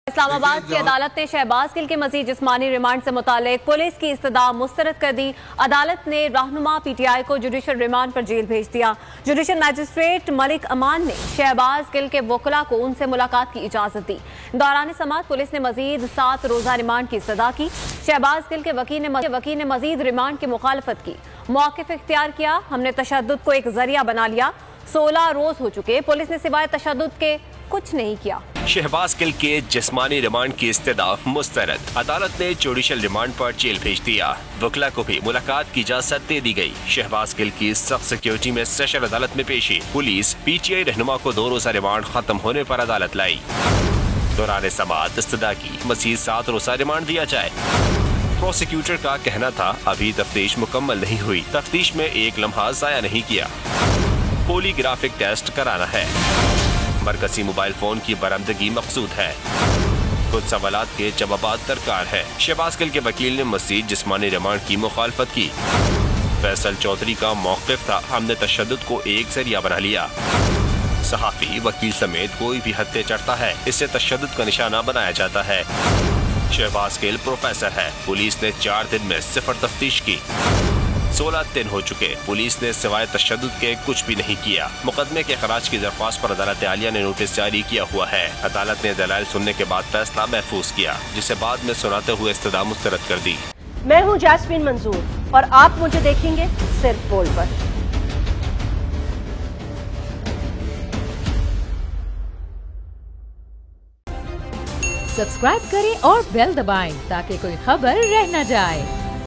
इस्लामाबाद की अदालत ने शहबाज गिल के मजीद जिस्मानी रिमांड से मुतालिक पुलिस की इस्तदा मुस्तरद कर दी। अदालत ने रहनुमा पीटीआई को जुडिशल रिमांड पर जेल भेज दिया। जुडिशल मजिस्ट्रेट मलिक अमान ने शहबाज गिल के वकला को उनसे मुलाकात की इजाजत दी। दौरान समाअत पुलिस ने मजीद 7 रोजा रिमांड की इस्तदा की। शहबाज गिल के वकील ने मजीद रिमांड की मुखालफत की। मौक़िफ इख्तियार किया, हमने तशद्दुद को एक जरिया बना लिया। 16 रोज हो चुके, पुलिस ने सिवाय तशद्दुद के कुछ नहीं किया। शहबाज गिल के जिस्मानी रिमांड की इस्तदा मुस्तरद। अदालत ने जुडिशल रिमांड पर जेल भेज दिया। वकला को भी मुलाकात की इजाजत दे दी गई। शहबाज गिल की सख्त सिक्योरिटी में सेशन अदालत में पेशी। पुलिस पीटीआई रहनुमा को 2 रोजा रिमांड खत्म होने पर अदालत लाई। दौरान समाअत इस्तदा की मजीद 7 रोजा रिमांड दिया जाए। प्रोसिक्यूटर का कहना था अभी तफ्तीश मुकम्मल नहीं हुई, तफ्तीश में एक लम्हा जाया नहीं किया, पॉलीग्राफिक टेस्ट कराना है, मरकजी मोबाइल फोन की बरामदगी मकसूद है, कुछ सवालात के जवाबात दरकार है। शहबाज गिल के वकील ने मज़ीद जिस्मानी रिमांड की मुखालफत की। फैसल चौधरी का मौक़िफ था, हमने तशद्दुद को एक जरिया बना लिया। सहाफ़ी, वकील समेत कोई भी हत्या चढ़ता है, इससे तशद्दुद का निशाना बनाया जाता है। शहबाज गिल प्रोफेसर है। पुलिस ने 4 दिन में 0 तफ्तीश की। 16 दिन हो चुके, पुलिस ने सिवाय तशद्दुद के कुछ भी नहीं किया। मुकदमे के खराज की दरख्वास्त पर अदालत आलिया ने नोटिस जारी किया हुआ है। अदालत ने दलाइल सुनने के बाद फैसला महफूज किया, जिसे बाद में सुनाते हुए इस्तदा मुस्तरद कर दी। मैं हूँ जैस्मीन मंजूर और आप मुझे देखेंगे सिर्फ बोल पर। सब्सक्राइब करें और बेल दबाएं ताकि कोई खबर रह न जाए।